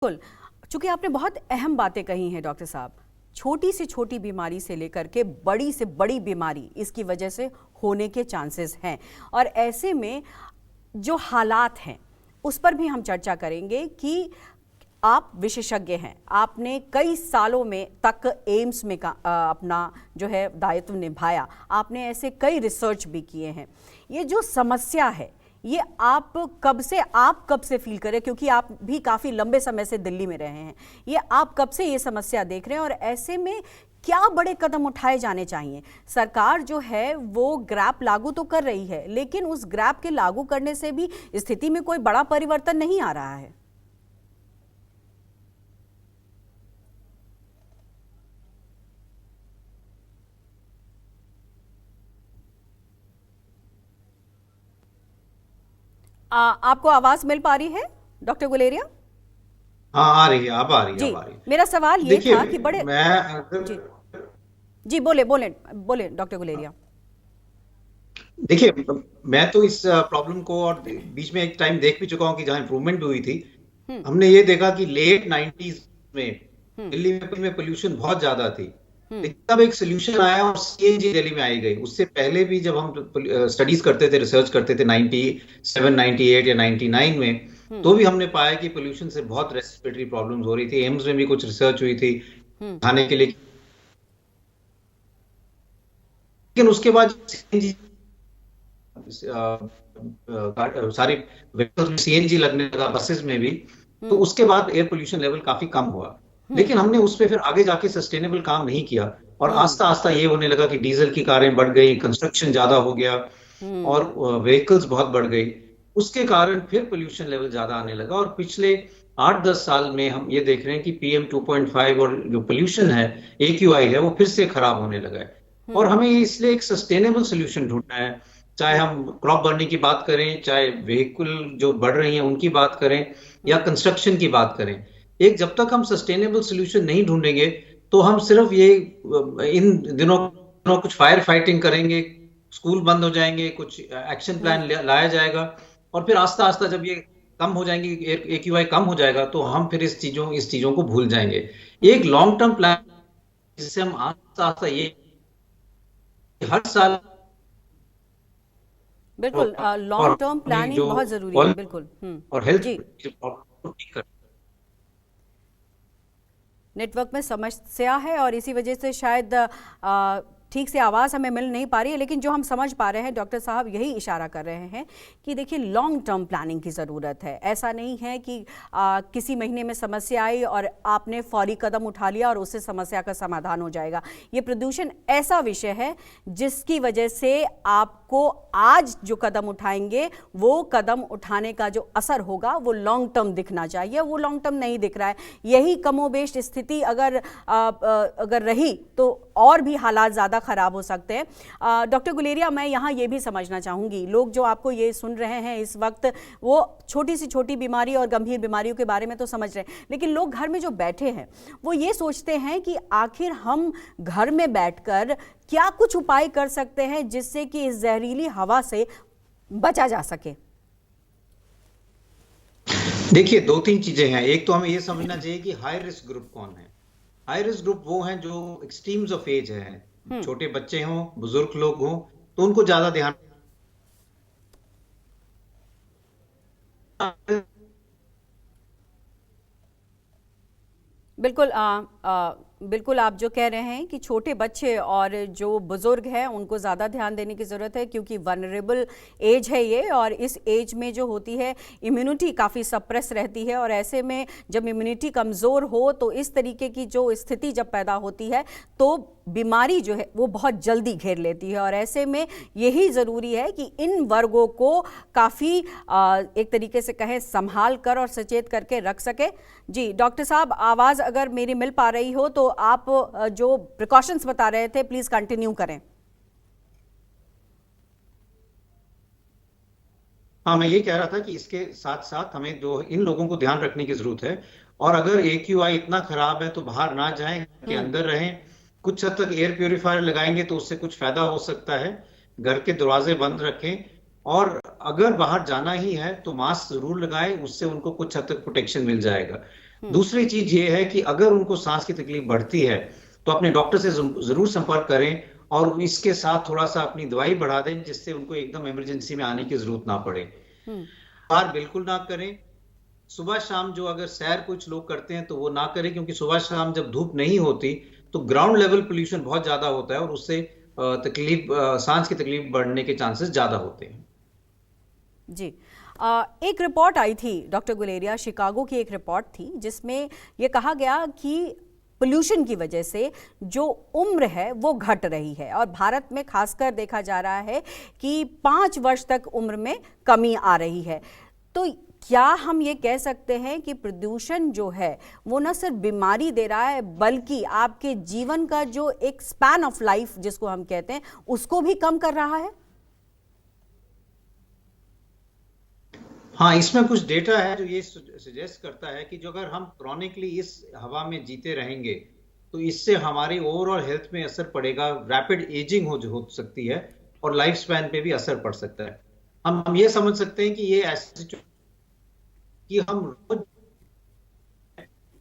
बिल्कुल। चूंकि आपने बहुत अहम बातें कही हैं डॉक्टर साहब, छोटी से छोटी बीमारी से लेकर के बड़ी से बड़ी बीमारी इसकी वजह से होने के चांसेस हैं। और ऐसे में जो हालात हैं उस पर भी हम चर्चा करेंगे कि आप विशेषज्ञ हैं, आपने कई सालों में तक एम्स में अपना जो है दायित्व निभाया, आपने ऐसे कई रिसर्च भी किए हैं। ये जो समस्या है ये आप कब से फील करें, क्योंकि आप भी काफ़ी लंबे समय से दिल्ली में रहे हैं, ये आप कब से ये समस्या देख रहे हैं और ऐसे में क्या बड़े कदम उठाए जाने चाहिए? सरकार जो है वो ग्रैप लागू तो कर रही है, लेकिन उस ग्रैप के लागू करने से भी स्थिति में कोई बड़ा परिवर्तन नहीं आ रहा है। आपको आवाज मिल पा रही है डॉक्टर गुलेरिया? हाँ, आ रही है। अब आ रही है, जी, अब आ रही है। मेरा सवाल ये देखिए, था कि बड़े मैं अगर जी जी बोले बोले बोले डॉक्टर गुलेरिया। देखिए, मैं तो इस प्रॉब्लम को और बीच में एक टाइम देख भी चुका हूँ कि जहाँ इंप्रूवमेंट हुई थी। हम्म। हमने ये देखा कि लेट 90s में हम्म। दिल्ली में पोल्यूशन बहुत ज्यादा थी। हम्म। लेकिन तब एक सोल्यूशन आया और सीएनजी दिल्ली में आई गई। उससे पहले भी जब हम स्टडीज करते थे, रिसर्च करते थे 97, 98 या 99 में, हम्म। तो भी हमने पाया कि पोल्यूशन से बहुत रेस्पिरेटरी प्रॉब्लम्स हो रही थी। एम्स में भी कुछ रिसर्च हुई थी हम्म। खाने के लिए। लेकिन उसके बाद सीएनजी सारी व्हीकल्स में सीएनजी लगने लगा, बसेस में भी, तो हम्म। उसके बाद एयर पोल्यूशन लेवल काफी कम हुआ। हम्म। लेकिन हमने उस पे फिर आगे जाके सस्टेनेबल काम नहीं किया और हम्म। आस्ता आस्ता ये होने लगा कि डीजल की कारें बढ़ गई, कंस्ट्रक्शन ज्यादा हो गया हम्म। और व्हीकल्स बहुत बढ़ गई। उसके कारण फिर पोल्यूशन लेवल ज्यादा आने लगा और पिछले 8-10 साल में हम ये देख रहे हैं कि पीएम 2.5 और जो पोल्यूशन है, एक्यूआई है, वो फिर से खराब होने लगा है। और हम्म। हमें इसलिए एक सस्टेनेबल सोल्यूशन ढूंढना है। चाहे हम्म। हम क्रॉप बर्निंग की बात करें, चाहे व्हीकल जो बढ़ रही हैं उनकी बात करें, या हम्म। कंस्ट्रक्शन की बात करें। एक जब तक हम सस्टेनेबल सोल्यूशन नहीं ढूंढेंगे तो हम सिर्फ ये इन दिनों कुछ फायर फाइटिंग करेंगे, स्कूल बंद हो जाएंगे, कुछ एक्शन हम्म। प्लान लाया जाएगा और फिर आस्ता आस्ता जब ये कम हो जाएंगे, एक्यूआई कम हो जाएगा, तो हम फिर इस चीजों को भूल जाएंगे। हम्म। एक लॉन्ग टर्म प्लान जिससे हम आस्ता आस्ता ये हर साल बिल्कुल, लॉन्ग और टर्म अपनी प्लानिंग जो बहुत जरूरी है। पॉलिसी बिल्कुल। हम्म। और हेल्थ जी, को ठीक कर। नेटवर्क में समस्या है और इसी वजह से शायद ठीक से आवाज़ हमें मिल नहीं पा रही है, लेकिन जो हम समझ पा रहे हैं डॉक्टर साहब यही इशारा कर रहे हैं कि देखिए लॉन्ग टर्म प्लानिंग की ज़रूरत है। ऐसा नहीं है कि किसी महीने में समस्या आई और आपने फौरी कदम उठा लिया और उससे समस्या का समाधान हो जाएगा। ये प्रदूषण ऐसा विषय है जिसकी वजह से आपको आज जो कदम उठाएंगे वो कदम उठाने का जो असर होगा वो लॉन्ग टर्म दिखना चाहिए, वो लॉन्ग टर्म नहीं दिख रहा है। यही कमोबेश स्थिति अगर रही तो और भी हालात ज़्यादा खराब हो सकते हैं। डॉक्टर गुलेरिया, मैं यहाँ ये भी समझना चाहूँगी, लोग जो आपको ये सुन रहे हैं इस वक्त वो छोटी से छोटी बीमारी और गंभीर बीमारियों के बारे में तो समझ रहे हैं, लेकिन लोग घर में जो बैठे हैं वो ये सोचते हैं कि आखिर हम घर में बैठकर क्या कुछ उपाय कर सकते हैं जिससे कि इस जहरीली हवा से बचा जा सके। देखिए, दो तीन चीजें हैं। एक तो हमें ये समझना चाहिए कि हाई रिस्क ग्रुप कौन है। हाई रिस्क ग्रुप वो हैं जो एक्सट्रीम्स ऑफ एज है, हम्म। छोटे बच्चे हों, बुजुर्ग लोग हों, तो उनको ज्यादा ध्यान। बिल्कुल, बिल्कुल आप जो कह रहे हैं कि छोटे बच्चे और जो बुजुर्ग हैं उनको ज़्यादा ध्यान देने की ज़रूरत है, क्योंकि वनरेबल एज है ये, और इस एज में जो होती है इम्यूनिटी काफ़ी सप्रेस रहती है, और ऐसे में जब इम्यूनिटी कमज़ोर हो तो इस तरीके की जो स्थिति जब पैदा होती है तो बीमारी जो है वो बहुत जल्दी घेर लेती है। और ऐसे में यही ज़रूरी है कि इन वर्गों को काफ़ी एक तरीके से कहें संभाल कर और सचेत करके रख सके। जी डॉक्टर साहब, आवाज़ अगर मेरी मिल पा रही हो तो आप जो प्रिकॉशंस बता रहे थे प्लीज कंटिन्यू करें। हाँ, मैं ये कह रहा था कि इसके साथ साथ हमें जो इन लोगों को ध्यान रखने की जरूरत है। और अगर एक्यूआई इतना खराब है तो बाहर ना जाएं, के हम्म। अंदर रहें। कुछ हद तक एयर प्योरीफायर लगाएंगे तो उससे कुछ फायदा हो सकता है। घर के दरवाजे बंद रखें और अगर बाहर जाना ही है तो मास्क जरूर लगाएं, उससे उनको कुछ हद तक प्रोटेक्शन मिल जाएगा। दूसरी चीज ये है कि अगर उनको सांस की तकलीफ बढ़ती है तो अपने डॉक्टर से जरूर संपर्क करें और इसके साथ थोड़ा सा अपनी दवाई बढ़ा दें जिससे उनको एकदम इमरजेंसी में आने की जरूरत ना पड़े। हम्म। बाहर बिल्कुल ना करें। सुबह शाम जो अगर सैर कुछ लोग करते हैं तो वो ना करें, क्योंकि सुबह शाम जब धूप नहीं होती तो ग्राउंड लेवल पोल्यूशन बहुत ज्यादा होता है और उससे सांस की तकलीफ बढ़ने के चांसेस ज्यादा होते हैं। जी। एक रिपोर्ट आई थी डॉक्टर गुलेरिया, शिकागो की एक रिपोर्ट थी जिसमें ये कहा गया कि पोल्यूशन की वजह से जो उम्र है वो घट रही है और भारत में खासकर देखा जा रहा है कि 5 वर्ष तक उम्र में कमी आ रही है। तो क्या हम ये कह सकते हैं कि प्रदूषण जो है वो न सिर्फ बीमारी दे रहा है बल्कि आपके जीवन का जो एक स्पैन ऑफ लाइफ जिसको हम कहते हैं उसको भी कम कर रहा है? हाँ, इसमें कुछ डेटा है जो ये सजेस्ट करता है कि जो अगर हम क्रॉनिकली इस हवा में जीते रहेंगे तो इससे हमारी ओवरऑल हेल्थ में असर पड़ेगा, रैपिड एजिंग हो सकती है और लाइफ स्पैन पे भी असर पड़ सकता है। हम ये समझ सकते हैं कि ये ऐसी कि हम रोज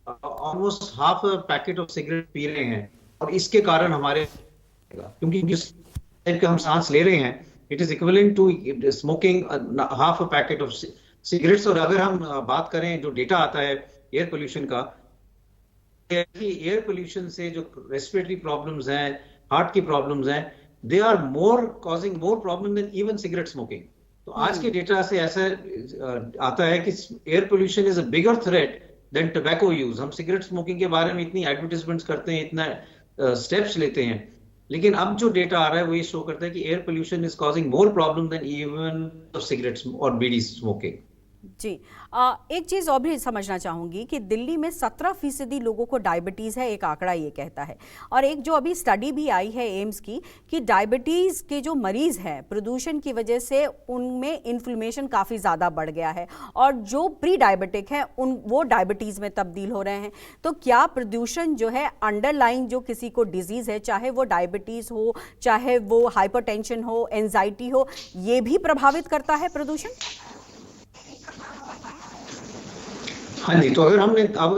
almost half packet of cigarette पी रहे हैं और इसके कारण हमारे, क्योंकि जिस टाइप का हम सांस ले रहे हैं it is equivalent to smoking half a packet of cigarettes. और अगर हम बात करें जो डेटा आता है एयर पोल्यूशन का, एयर पोल्यूशन से जो रेस्पिरेटरी प्रॉब्लम्स हैं, हार्ट की प्रॉब्लम्स हैं, they are more causing more problem than even cigarette smoking. तो आज के डेटा से ऐसा आता है कि air pollution is a bigger threat than tobacco use. हम सिगरेट स्मोकिंग के बारे में इतनी एडवर्टाइजमेंट्स करते हैं, इतना स्टेप्स लेते हैं, लेकिन अब जो डेटा आ रहा है वो ये शो करता है कि air pollution is causing more problem than even cigarettes और बीड़ी स्मोकिंग। जी। एक चीज़ और भी समझना चाहूँगी कि दिल्ली में 17% लोगों को डायबिटीज़ है, एक आंकड़ा ये कहता है। और एक जो अभी स्टडी भी आई है एम्स की कि डायबिटीज़ के जो मरीज़ हैं प्रदूषण की वजह से उनमें इन्फ्लेमेशन काफ़ी ज़्यादा बढ़ गया है और जो प्री डायबिटिक हैं वो डायबिटीज़ में तब्दील हो रहे हैं। तो क्या प्रदूषण जो है अंडरलाइन जो किसी को डिजीज़ है, चाहे वो डायबिटीज़ हो, चाहे वो हाइपरटेंशन हो, एंजाइटी हो, ये भी प्रभावित करता है प्रदूषण? हाँ जी, तो अगर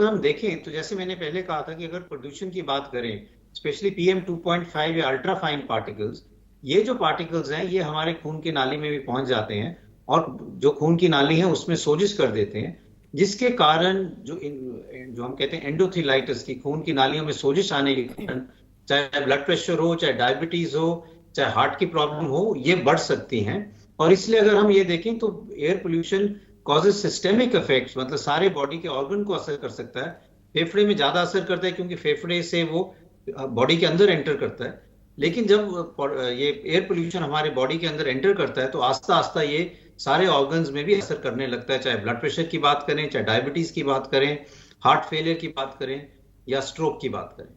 हम देखें तो जैसे मैंने पहले कहा था कि अगर प्रदूषण की बात करें, स्पेशली PM 2.5 या अल्ट्रा फाइन पार्टिकल्स, ये जो पार्टिकल्स हैं ये हमारे खून की नाली में भी पहुंच जाते हैं और जो खून की नाली है उसमें सोजिश कर देते हैं, जिसके कारण जो हम कहते हैं एंडोथेलाइटिस की खून की नालियों में सोजिश आने के कारण, चाहे ब्लड प्रेशर हो, चाहे डायबिटीज हो, चाहे हार्ट की प्रॉब्लम हो, ये बढ़ सकती हैं। और इसलिए अगर हम ये देखें तो air pollution causes systemic effects, मतलब सारे बॉडी के ऑर्गन को असर कर सकता है। फेफड़े में ज्यादा असर करता है क्योंकि फेफड़े से वो बॉडी के अंदर एंटर करता है, लेकिन जब ये एयर पोल्यूशन हमारे बॉडी के अंदर एंटर करता है तो आस्ता आस्ता ये सारे ऑर्गन्स में भी असर करने लगता है, चाहे ब्लड प्रेशर की बात करें, चाहे डायबिटीज की बात करें, हार्ट फेलियर की बात करें या स्ट्रोक की बात करें।